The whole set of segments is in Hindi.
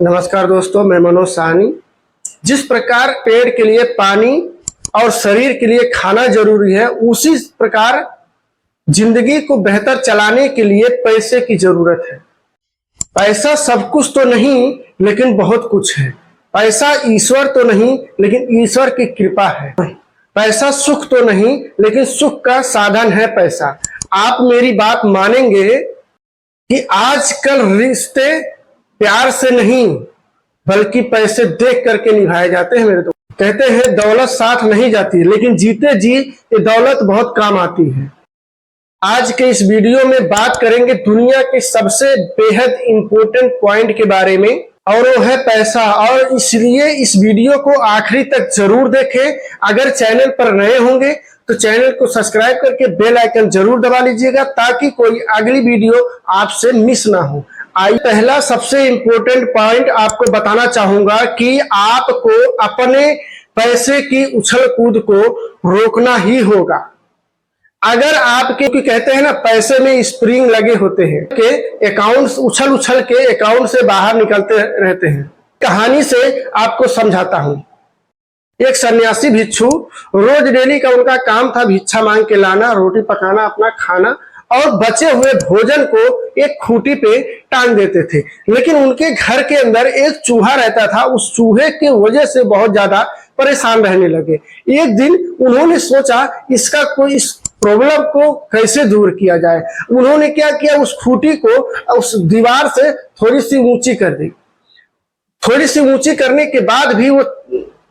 नमस्कार दोस्तों, मैं मनोज साहनी। जिस प्रकार पेड़ के लिए पानी और शरीर के लिए खाना जरूरी है, उसी प्रकार जिंदगी को बेहतर चलाने के लिए पैसे की जरूरत है। पैसा सब कुछ तो नहीं, लेकिन बहुत कुछ है। पैसा ईश्वर तो नहीं, लेकिन ईश्वर की कृपा है। पैसा सुख तो नहीं, लेकिन सुख का साधन है पैसा। आप मेरी बात मानेंगे कि आजकल रिश्ते प्यार से नहीं बल्कि पैसे देख करके निभाए जाते हैं। मेरे तो कहते हैं दौलत साथ नहीं जाती, लेकिन जीते जी ये दौलत बहुत काम आती है। आज के इस वीडियो में बात करेंगे दुनिया के सबसे बेहद इंपॉर्टेंट पॉइंट के बारे में, और वो है पैसा। और इसलिए इस वीडियो को आखिरी तक जरूर देखें। अगर चैनल पर नए होंगे तो चैनल को सब्सक्राइब करके बेल आइकन जरूर दबा लीजिएगा, ताकि कोई अगली वीडियो आपसे मिस ना हो। आइए, पहला सबसे इंपॉर्टेंट पॉइंट आपको बताना चाहूंगा कि आपको अपने पैसे की उछल कूद को रोकना ही होगा। अगर आपके कहते हैं ना, पैसे में स्प्रिंग लगे होते हैं कि अकाउंट उछल उछल के अकाउंट से बाहर निकलते रहते हैं। कहानी से आपको समझाता हूं। एक सन्यासी भिक्षु, रोज डेली का उनका काम था भिक्षा मांग के लाना, रोटी पकाना, अपना खाना, और बचे हुए भोजन को एक खूंटी पे टांग देते थे। लेकिन उनके घर के अंदर एक चूहा रहता था। उस चूहे की वजह से बहुत ज्यादा परेशान रहने लगे। एक दिन उन्होंने सोचा इसका कोई इस प्रॉब्लम को कैसे दूर किया जाए। उन्होंने क्या किया, उस खूंटी को उस दीवार से थोड़ी सी ऊंची कर दी। थोड़ी सी ऊंची करने के बाद भी वो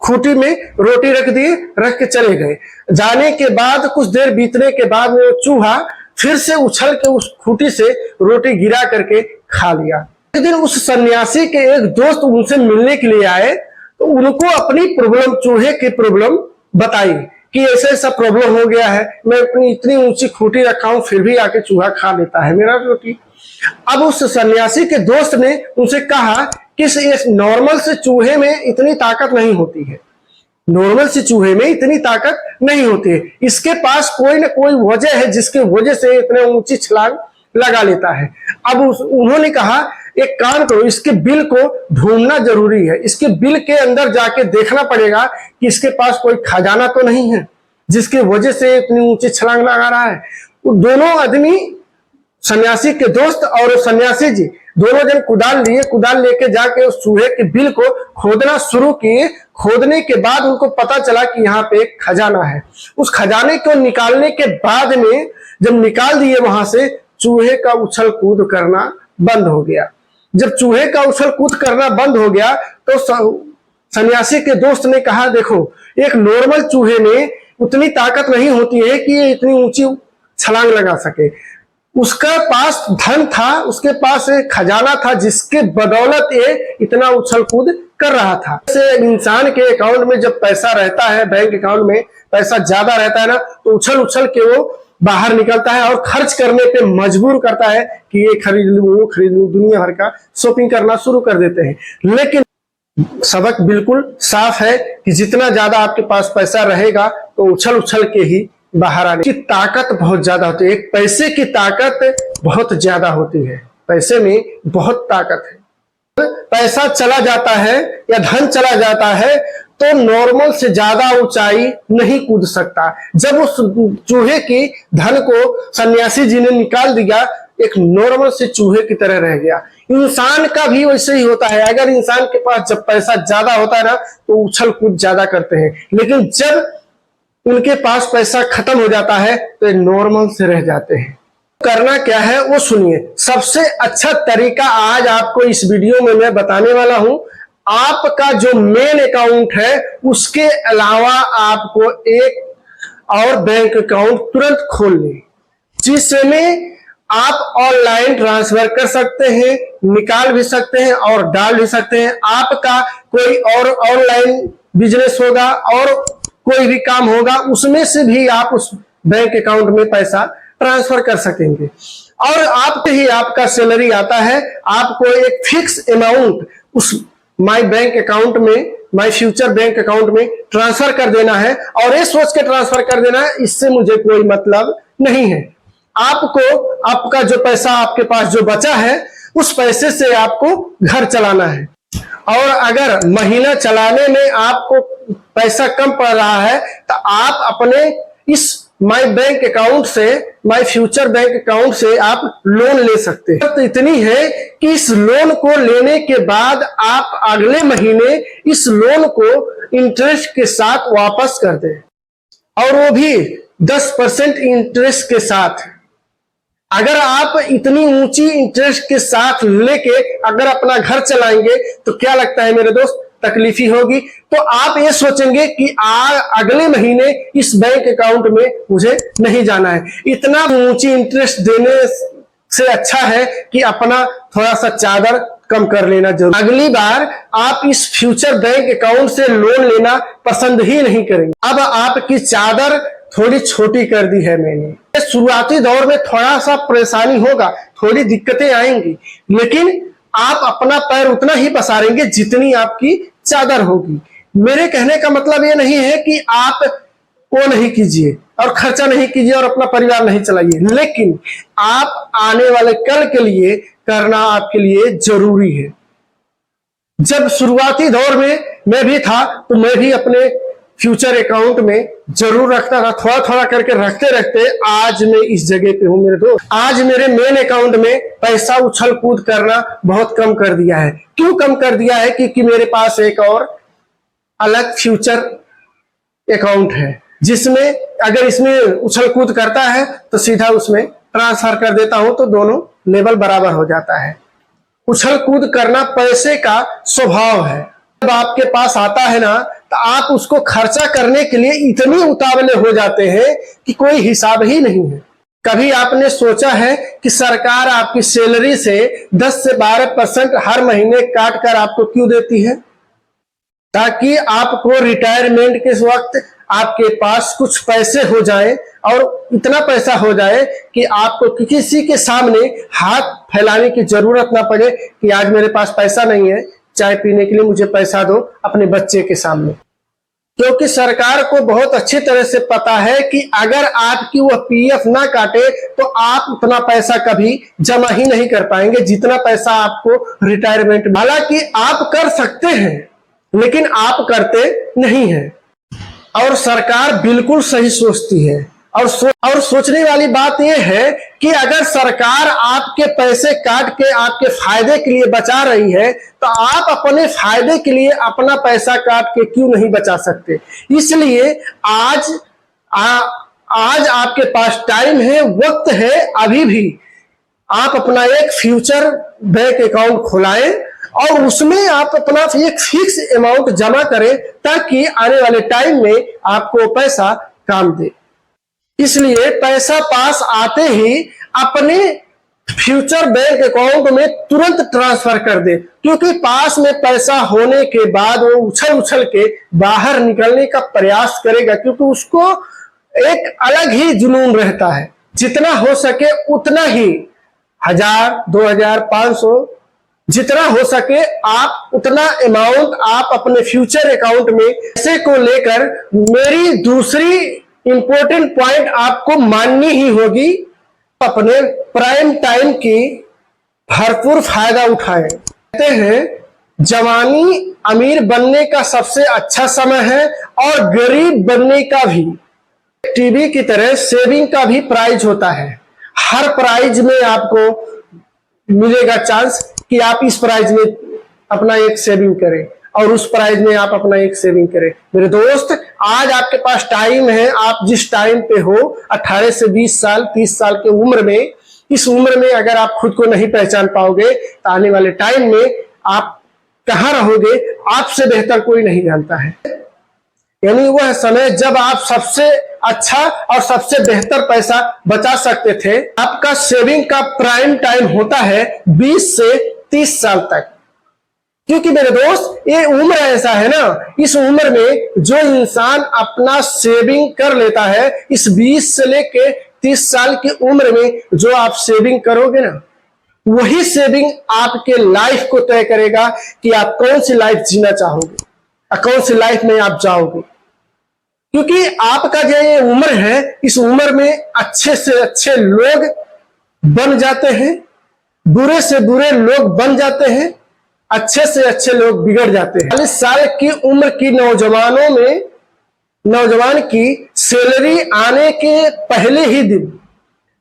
खूंटी में रोटी रख दिए, रख के चले गए। जाने के बाद कुछ देर बीतने के बाद वो चूहा फिर से उछल के उस खूंटी से रोटी गिरा करके खा लिया। एक दिन उस सन्यासी के एक दोस्त उनसे मिलने के लिए आए, तो उनको अपनी प्रॉब्लम, चूहे की प्रॉब्लम बताई कि ऐसा ऐसा प्रॉब्लम हो गया है, मैं अपनी इतनी ऊंची खूंटी रखा हूं फिर भी आके चूहा खा लेता है मेरा रोटी। अब उस सन्यासी के दोस्त ने उनसे कहा कि इस नॉर्मल से चूहे में इतनी ताकत नहीं होती है, नॉर्मल से चूहे में इतनी ताकत नहीं होती है। इसके पास कोई ना कोई वजह है जिसके वजह से इतने ऊंची छलांग लगा लेता है। अब उन्होंने कहा एक काम करो, इसके बिल को ढूंढना जरूरी है। इसके बिल के अंदर जाके देखना पड़ेगा कि इसके पास कोई खजाना तो नहीं है जिसके वजह से इतनी ऊंची छलांग लगा रहा है। दोनों आदमी, सन्यासी के दोस्त और सन्यासी जी, दोनों जन कुदाल लिए। कुदाल लेके जाके उस चूहे के बिल को खोदना शुरू किए। खोदने के बाद उनको पता चला कि यहाँ पे एक खजाना है। उस खजाने को निकालने के बाद में जब निकाल दिए वहां से, चूहे का उछल कूद करना बंद हो गया। जब चूहे का उछल कूद करना बंद हो गया तो सन्यासी के दोस्त ने कहा, देखो एक नॉर्मल चूहे में उतनी ताकत नहीं होती है कि ये इतनी ऊंची छलांग लगा सके। उसका पास धन था, उसके पास एक खजाना था जिसके बदौलत ये इतना उछल कूद कर रहा था। जैसे इंसान के अकाउंट में जब पैसा रहता है, बैंक अकाउंट में पैसा ज्यादा रहता है ना, तो उछल उछल के वो बाहर निकलता है और खर्च करने पे मजबूर करता है कि ये खरीद लूं, वो खरीद लूं, दुनिया भर का शॉपिंग करना शुरू कर देते हैं। लेकिन सबक बिल्कुल साफ है कि जितना ज्यादा आपके पास पैसा रहेगा तो उछल उछल के ही बाहर आने की ताकत बहुत ज्यादा होती है। एक पैसे की ताकत बहुत ज्यादा होती है, पैसे में बहुत ताकत है। पैसा चला जाता है या धन चला जाता है तो नॉर्मल से ज्यादा ऊंचाई नहीं कूद सकता। जब उस चूहे की धन को सन्यासी जी ने निकाल दिया, एक नॉर्मल से चूहे की तरह रह गया। इंसान का भी वैसे ही होता है। अगर इंसान के पास जब पैसा ज्यादा होता है ना, तो उछल कूद ज्यादा करते हैं, लेकिन जब उनके पास पैसा खत्म हो जाता है तो नॉर्मल से रह जाते हैं। करना क्या है वो सुनिए। सबसे अच्छा तरीका आज आपको इस वीडियो में मैं बताने वाला हूं। आपका जो मेन अकाउंट है उसके अलावा आपको एक और बैंक अकाउंट तुरंत खोल लें, जिसमें आप ऑनलाइन ट्रांसफर कर सकते हैं, निकाल भी सकते हैं और डाल भी सकते हैं। आपका कोई और ऑनलाइन बिजनेस होगा और कोई भी काम होगा, उसमें से भी आप उस बैंक अकाउंट में पैसा ट्रांसफर कर सकेंगे। और आपके ही आपका सैलरी आता है, आपको एक फिक्स अमाउंट उस माई बैंक अकाउंट में, माई फ्यूचर बैंक अकाउंट में ट्रांसफर कर देना है। और ये सोच के ट्रांसफर कर देना है इससे मुझे कोई मतलब नहीं है। आपको आपका जो पैसा आपके पास जो बचा है, उस पैसे से आपको घर चलाना है। और अगर महीना चलाने में आपको पैसा कम पड़ रहा है तो आप अपने इस माई बैंक अकाउंट से, माई फ्यूचर बैंक अकाउंट से आप लोन ले सकते हैं। तो इतनी है कि इस लोन को लेने के बाद आप अगले महीने इस लोन को इंटरेस्ट के साथ वापस कर दें, और वो भी 10% इंटरेस्ट के साथ। अगर आप इतनी ऊंची इंटरेस्ट के साथ लेके अगर अपना घर चलाएंगे तो क्या लगता है मेरे दोस्त, तकलीफी होगी। तो आप ये सोचेंगे कि अगले महीने इस बैंक अकाउंट में मुझे नहीं जाना है। इतना ऊंची इंटरेस्ट देने से अच्छा है कि अपना थोड़ा सा चादर कम कर लेना जरूर। अगली बार आप इस फ्यूचर बैंक अकाउंट से लोन लेना पसंद ही नहीं करेंगे। अब आपकी चादर थोड़ी छोटी कर दी है मैंने। शुरुआती दौर में थोड़ा सा परेशानी होगा, थोड़ी दिक्कतें आएंगी, लेकिन आप अपना पैर उतना ही पसारेंगे जितनी आपकी चादर होगी। मेरे कहने का मतलब ये नहीं है कि आप वो नहीं कीजिए और खर्चा नहीं कीजिए और अपना परिवार नहीं चलाइए, लेकिन आप आने वाले कल के लिए करना आपके लिए जरूरी है। जब शुरुआती दौर में मैं भी था तो मैं भी अपने फ्यूचर अकाउंट में जरूर रखता था, थोड़ा थोड़ा करके रखते रखते आज मैं इस जगह पे हूं मेरे दोस्त। आज मेरे मेन अकाउंट में पैसा उछल कूद करना बहुत कम कर दिया है। क्यों कम कर दिया है? क्योंकि मेरे पास एक और अलग फ्यूचर अकाउंट है, जिसमें अगर इसमें उछल कूद करता है तो सीधा उसमें ट्रांसफर कर देता हूं, तो दोनों लेवल बराबर हो जाता है। उछल कूद करना पैसे का स्वभाव है। जब आपके पास आता है ना तो आप उसको खर्चा करने के लिए इतने उतावले हो जाते हैं कि कोई हिसाब ही नहीं है। कभी आपने सोचा है कि सरकार आपकी सैलरी से 10 से 12% हर महीने काट कर आपको क्यों देती है? ताकि आपको रिटायरमेंट के वक्त आपके पास कुछ पैसे हो जाए, और इतना पैसा हो जाए कि आपको किसी के सामने हाथ फैलाने की जरूरत ना पड़े कि आज मेरे पास पैसा नहीं है, चाय पीने के लिए मुझे पैसा दो अपने बच्चे के सामने। क्योंकि सरकार को बहुत अच्छी तरह से पता है कि अगर आपकी वह पीएफ ना काटे तो आप उतना पैसा कभी जमा ही नहीं कर पाएंगे जितना पैसा आपको रिटायरमेंट। हालांकि आप कर सकते हैं लेकिन आप करते नहीं हैं, और सरकार बिल्कुल सही सोचती है। और सोचने वाली बात यह है कि अगर सरकार आपके पैसे काट के आपके फायदे के लिए बचा रही है तो आप अपने फायदे के लिए अपना पैसा काट के क्यों नहीं बचा सकते? इसलिए आज आपके पास टाइम है, वक्त है, अभी भी आप अपना एक फ्यूचर बैंक अकाउंट खुलाएं और उसमें आप अपना एक फिक्स अमाउंट जमा करें ताकि आने वाले टाइम में आपको पैसा काम दे। इसलिए पैसा पास आते ही अपने फ्यूचर बैंक अकाउंट में तुरंत ट्रांसफर कर दे, क्योंकि पास में पैसा होने के बाद वो उछल उछल के बाहर निकलने का प्रयास करेगा, क्योंकि उसको एक अलग ही जुनून रहता है। जितना हो सके उतना ही 1000, 2000, 500 जितना हो सके आप उतना अमाउंट आप अपने फ्यूचर अकाउंट में पैसे को लेकर। मेरी दूसरी इंपॉर्टेंट पॉइंट आपको माननी ही होगी, अपने प्राइम टाइम की भरपूर फायदा उठाएं। कहते हैं जवानी अमीर बनने का सबसे अच्छा समय है और गरीब बनने का भी। टीवी की तरह सेविंग का भी प्राइज होता है। हर प्राइज में आपको मिलेगा चांस कि आप इस प्राइज में अपना एक सेविंग करें और उस प्राइज में आप अपना एक सेविंग करें। मेरे दोस्त, आज आपके पास टाइम है। आप जिस टाइम पे हो 18 से 20 साल 30 साल के उम्र में, इस उम्र में अगर आप खुद को नहीं पहचान पाओगे तो आने वाले टाइम में आप कहां रहोगे आपसे बेहतर कोई नहीं जानता है। यानी वह समय जब आप सबसे अच्छा और सबसे बेहतर पैसा बचा सकते थे। आपका सेविंग का प्राइम टाइम होता है 20 से 30 साल तक, क्योंकि मेरे दोस्त ये उम्र ऐसा है ना, इस उम्र में जो इंसान अपना सेविंग कर लेता है, इस 20 से लेके 30 साल की उम्र में जो आप सेविंग करोगे ना, वही सेविंग आपके लाइफ को तय करेगा कि आप कौन सी लाइफ जीना चाहोगे और कौन सी लाइफ में आप जाओगे। क्योंकि आपका जो ये उम्र है, इस उम्र में अच्छे से अच्छे लोग बन जाते हैं, बुरे से बुरे लोग बन जाते हैं, अच्छे से अच्छे लोग बिगड़ जाते हैं। 40 साल की उम्र की नौजवानों में नौजवान की सैलरी आने के पहले ही दिन,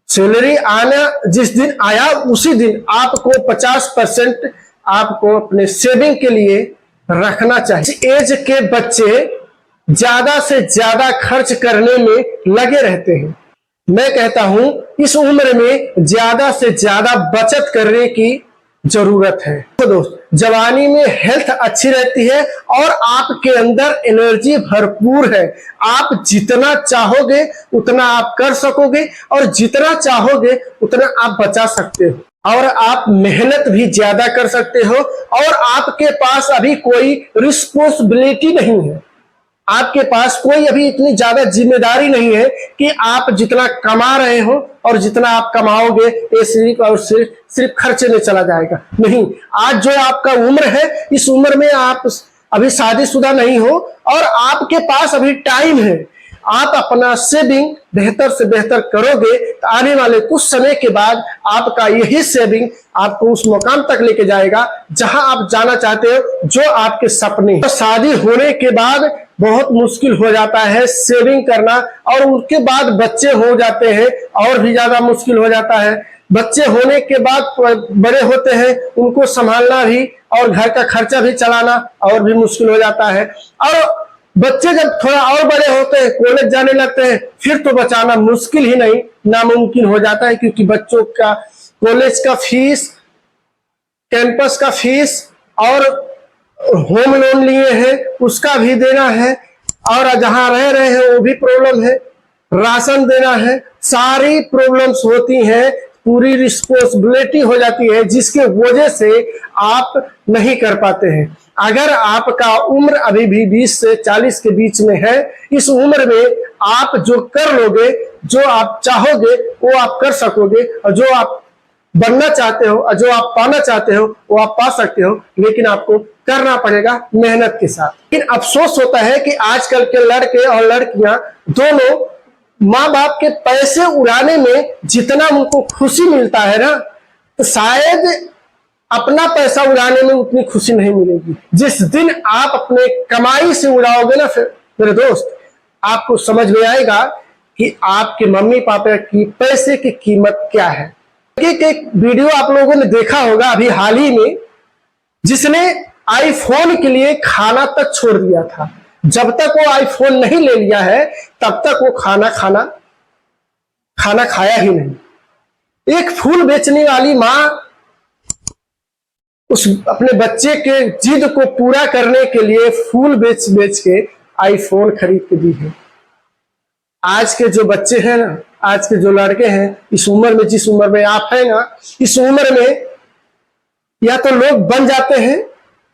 सैलरी आना जिस दिन आया उसी दिन आपको 50% आपको अपने सेविंग के लिए रखना चाहिए। एज के बच्चे ज्यादा से ज्यादा खर्च करने में लगे रहते हैं। मैं कहता हूं इस उम्र में ज्यादा से ज्यादा बचत करने की जरूरत है। तो दोस्त, जवानी में हेल्थ अच्छी रहती है और आपके अंदर एनर्जी भरपूर है। आप जितना चाहोगे उतना आप कर सकोगे और जितना चाहोगे उतना आप बचा सकते हो और आप मेहनत भी ज्यादा कर सकते हो और आपके पास अभी कोई रिस्पॉन्सिबिलिटी नहीं है। आपके पास कोई अभी इतनी ज्यादा जिम्मेदारी नहीं है कि आप जितना कमा रहे हो और जितना आप कमाओगे ये सिर्फ और सिर्फ खर्चे में चला जाएगा। नहीं, आज जो आपका उम्र है इस उम्र में आप अभी शादीशुदा नहीं हो और आपके पास अभी टाइम है। आप अपना सेविंग बेहतर से बेहतर करोगे तो आने वाले कुछ समय के बाद आपका यही सेविंग आपको उस मुकाम तक लेके जाएगा जहां आप जाना चाहते हो, जो आपके सपने। तो शादी होने के बाद बहुत मुश्किल हो जाता है सेविंग करना और उसके बाद बच्चे हो जाते हैं और भी ज्यादा मुश्किल हो जाता है। बच्चे होने के बाद बड़े होते हैं, उनको संभालना भी और घर का खर्चा भी चलाना और भी मुश्किल हो जाता है। और बच्चे जब थोड़ा और बड़े होते हैं, कॉलेज जाने लगते हैं, फिर तो बचाना मुश्किल ही नहीं नामुमकिन हो जाता है, क्योंकि बच्चों का कॉलेज का फीस, कैंपस का फीस और होम लोन लिए हैं उसका भी देना है और जहां रह रहे हैं वो भी प्रॉब्लम है, राशन देना है, सारी प्रॉब्लम्स होती हैं, पूरी रिस्पॉन्सिबिलिटी हो जाती है जिसके वजह से आप नहीं कर पाते हैं। अगर आपका उम्र अभी भी 20 से 40 के बीच में है, इस उम्र में आप जो कर लोगे, जो आप चाहोगे वो आप कर सकोगे और जो आप बनना चाहते हो और जो आप पाना चाहते हो वो आप पा सकते हो, लेकिन आपको करना पड़ेगा मेहनत के साथ। लेकिन अफसोस होता है कि आजकल के लड़के और लड़कियां दोनों माँ बाप के पैसे उड़ाने में जितना उनको खुशी मिलता है ना, तो शायद अपना पैसा उड़ाने में उतनी खुशी नहीं मिलेगी। जिस दिन आप अपने कमाई से उड़ाओगे ना, फिर मेरे दोस्त आपको समझ में आएगा कि आपके मम्मी पापा की पैसे की कीमत क्या है। एक वीडियो आप लोगों ने देखा होगा अभी हाल ही में, जिसने आईफोन के लिए खाना तक छोड़ दिया था। जब तक वो आईफोन नहीं ले लिया है तब तक वो खाना खाया ही नहीं। एक फूल बेचने वाली माँ उस अपने बच्चे के जिद को पूरा करने के लिए फूल बेच बेच के आईफोन खरीद के दी है। आज के जो बच्चे हैं ना, आज के जो लड़के हैं, इस उम्र में, जिस उम्र में आप हैं ना, इस उम्र में या तो लोग बन जाते हैं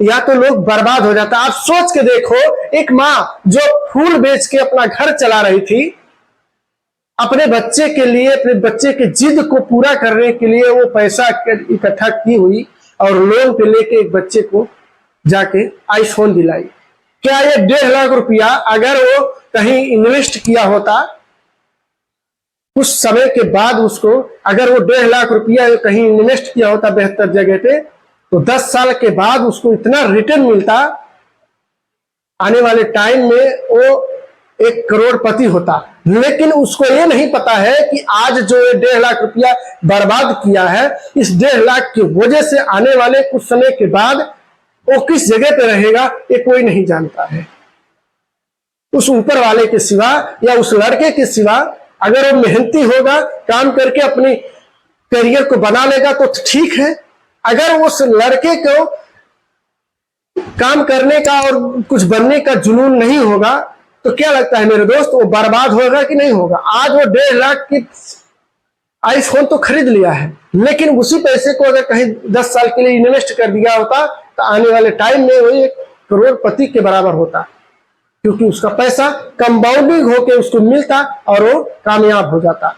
या तो लोग बर्बाद हो जाता है। आप सोच के देखो, एक माँ जो फूल बेच के अपना घर चला रही थी, अपने बच्चे के लिए, अपने बच्चे के जिद को पूरा करने के लिए वो पैसा इकट्ठा की हुई और लोन पे लेके एक बच्चे को जाके आईफोन दिलाई। क्या ये 1.5 लाख रुपया अगर वो कहीं इन्वेस्ट किया होता, कुछ समय के बाद उसको अगर वो 1.5 लाख रुपया कहीं इन्वेस्ट किया होता बेहतर जगह पे, तो 10 साल के बाद उसको इतना रिटर्न मिलता, आने वाले टाइम में वो 1 करोड़पति होता। लेकिन उसको ये नहीं पता है कि आज जो 1.5 लाख रुपया बर्बाद किया है, इस 1.5 लाख की वजह से आने वाले कुछ समय के बाद वो किस जगह पे रहेगा ये कोई नहीं जानता है, उस ऊपर वाले के सिवा या उस लड़के के सिवा। अगर वो मेहनती होगा, काम करके अपनी करियर को बना लेगा तो ठीक है। अगर उस लड़के को काम करने का और कुछ बनने का जुनून नहीं होगा तो क्या लगता है मेरे दोस्त, वो बर्बाद होगा कि नहीं होगा? आज वो 1.5 लाख की आईफोन तो खरीद लिया है, लेकिन उसी पैसे को अगर कहीं 10 साल के लिए इन्वेस्ट कर दिया होता तो आने वाले टाइम में वो 1 करोड़पति के बराबर होता, क्योंकि उसका पैसा कंपाउंडिंग होके उसको मिलता और वो कामयाब हो जाता।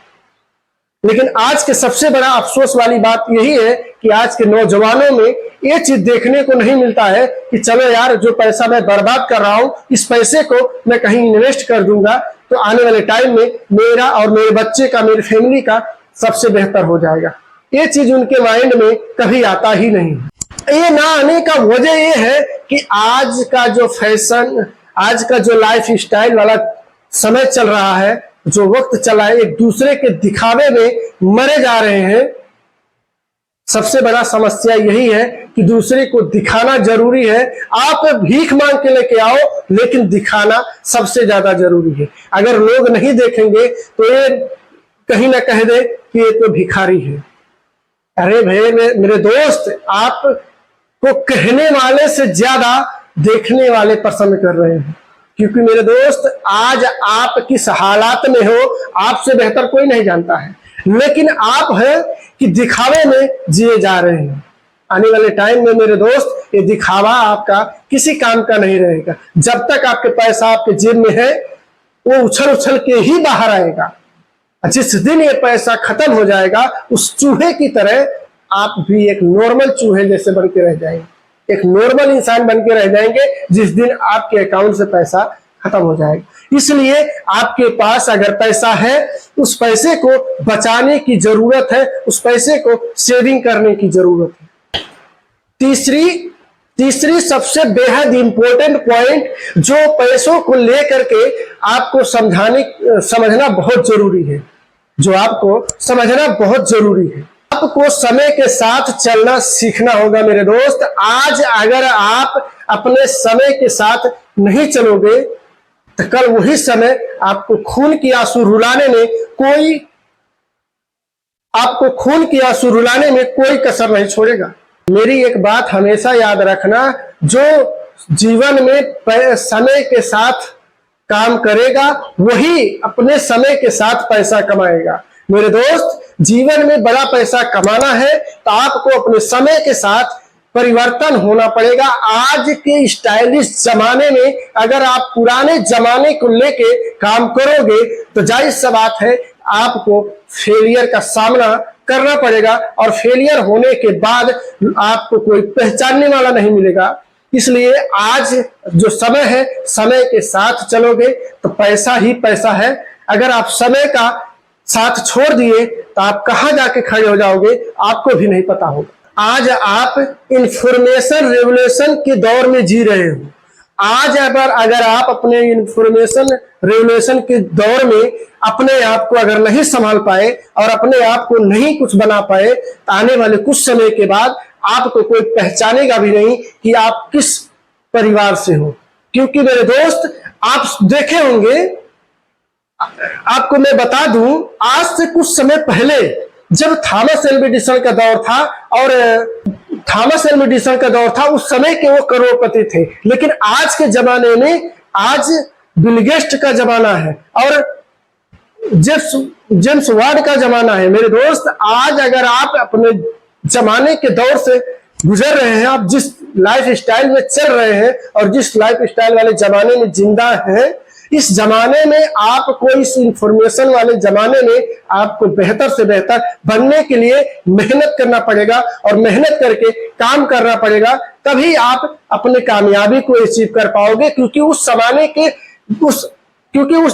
लेकिन आज के सबसे बड़ा अफसोस वाली बात यही है कि आज के नौजवानों में ये चीज देखने को नहीं मिलता है कि चलो यार, जो पैसा मैं बर्बाद कर रहा हूं, इस पैसे को मैं कहीं इन्वेस्ट कर दूंगा तो आने वाले टाइम में मेरा और मेरे बच्चे का, मेरी फैमिली का सबसे बेहतर हो जाएगा। ये चीज उनके माइंड में कभी आता ही नहीं। ये ना आने का वजह ये है कि आज का जो फैशन, आज का जो लाइफ स्टाइल वाला समय चल रहा है, जो वक्त चला है, एक दूसरे के दिखावे में मरे जा रहे हैं। सबसे बड़ा समस्या यही है कि दूसरे को दिखाना जरूरी है। आप भीख मांग के लेके आओ, लेकिन दिखाना सबसे ज्यादा जरूरी है। अगर लोग नहीं देखेंगे तो ये कहीं ना कह दे कि ये तो भिखारी है। अरे भाई मेरे दोस्त, आपको कहने वाले से ज्यादा देखने वाले पसंद कर रहे हैं, क्योंकि मेरे दोस्त आज आप किस हालात में हो आपसे बेहतर कोई नहीं जानता है, लेकिन आप है कि दिखावे में जिए जा रहे हैं। आने वाले टाइम में मेरे दोस्त ये दिखावा आपका किसी काम का नहीं रहेगा। जब तक आपके पैसा आपके जेब में है वो उछल उछल के ही बाहर आएगा। जिस दिन ये पैसा खत्म हो जाएगा, उस चूहे की तरह आप भी एक नॉर्मल चूहे जैसे बन के रह जाएंगे, एक नॉर्मल इंसान बन के रह जाएंगे जिस दिन आपके अकाउंट से पैसा खत्म हो जाएगा। इसलिए आपके पास अगर पैसा है, उस पैसे को बचाने की जरूरत है, उस पैसे को सेविंग करने की जरूरत है। तीसरी सबसे बेहद इंपॉर्टेंट पॉइंट जो पैसों को लेकर के आपको समझना बहुत जरूरी है, जो आपको समझना बहुत जरूरी है, आपको समय के साथ चलना सीखना होगा मेरे दोस्त। आज अगर आप अपने समय के साथ नहीं चलोगे तो कल वही समय आपको खून की आंसू रुलाने में कोई कसर नहीं छोड़ेगा। मेरी एक बात हमेशा याद रखना, जो जीवन में समय के साथ काम करेगा वही अपने समय के साथ पैसा कमाएगा। मेरे दोस्त, जीवन में बड़ा पैसा कमाना है तो आपको अपने समय के साथ परिवर्तन होना पड़ेगा। आज के स्टाइलिश जमाने में अगर आप पुराने जमाने को लेके काम करोगे तो जाहिर सी बात है आपको फेलियर का सामना करना पड़ेगा, और फेलियर होने के बाद आपको कोई पहचानने वाला नहीं मिलेगा। इसलिए आज जो समय है, समय के साथ चलोगे तो पैसा ही पैसा है। अगर आप समय का साथ छोड़ दिए तो आप कहां जाके खड़े हो जाओगे आपको भी नहीं पता होगा। आज आप इंफॉर्मेशन रेवोल्यूशन के दौर में जी रहे हो। आज अगर आप अपने इंफॉर्मेशन रेवोल्यूशन के दौर में अपने आप को अगर नहीं संभाल पाए और अपने आप को नहीं कुछ बना पाए तो आने वाले कुछ समय के बाद आपको कोई पहचानेगा भी नहीं कि आप किस परिवार से हो। क्योंकि मेरे दोस्त, आप देखे होंगे, आपको मैं बता दूं, आज से कुछ समय पहले जब थॉमस एल्वा एडिसन का दौर था, और थॉमस एल्वा एडिसन का दौर था, उस समय के वो करोड़पति थे। लेकिन आज के जमाने में आज बिल गेट्स का जमाना है और जेम्स वार्ड का जमाना है। मेरे दोस्त, आज अगर आप अपने जमाने के दौर से गुजर रहे हैं, आप जिस लाइफ स्टाइल में चल रहे हैं और जिस लाइफ स्टाइल वाले जमाने में जिंदा हैं, इस जमाने में आपको, इस इंफॉर्मेशन वाले जमाने में आपको बेहतर से बेहतर बनने के लिए मेहनत करना पड़ेगा, और मेहनत करके काम करना पड़ेगा, तभी आप अपने कामयाबी को अचीव कर पाओगे। क्योंकि उस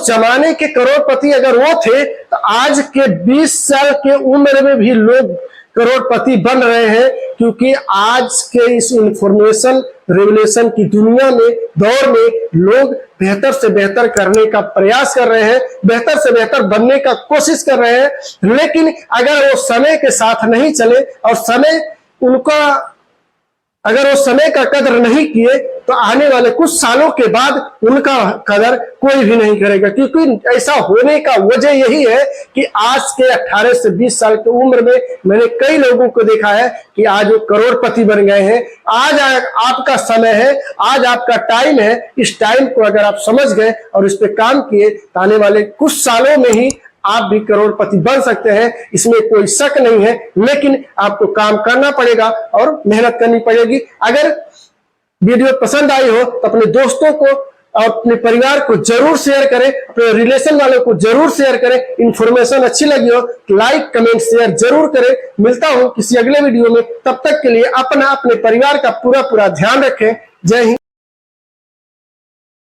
जमाने के करोड़पति अगर वो थे तो आज के 20 साल के उम्र में भी लोग करोड़पति बन रहे हैं। क्योंकि आज के इस इंफॉर्मेशन रेवोल्यूशन की दुनिया में, दौर में, लोग बेहतर से बेहतर करने का प्रयास कर रहे हैं, बेहतर से बेहतर बनने का कोशिश कर रहे हैं। लेकिन अगर वो समय के साथ नहीं चले और अगर वो समय का कदर नहीं किए तो आने वाले कुछ सालों के बाद उनका कदर कोई भी नहीं करेगा। क्योंकि ऐसा होने का वजह यही है कि आज के 18 से 20 साल की उम्र में मैंने कई लोगों को देखा है कि आज वो करोड़पति बन गए हैं। आज आपका समय है, आज आपका टाइम है। इस टाइम को अगर आप समझ गए और इस पे काम किए तो आने वाले कुछ सालों में ही आप भी करोड़पति बन सकते हैं, इसमें कोई शक नहीं है। लेकिन आपको काम करना पड़ेगा और मेहनत करनी पड़ेगी। अगर वीडियो पसंद आई हो तो अपने दोस्तों को और अपने परिवार को जरूर शेयर करें, अपने रिलेशन वालों को जरूर शेयर करें। इंफॉर्मेशन अच्छी लगी हो तो लाइक, कमेंट, शेयर जरूर करें। मिलता हूं किसी अगले वीडियो में, तब तक के लिए अपने परिवार का पूरा ध्यान रखें। जय हिंद।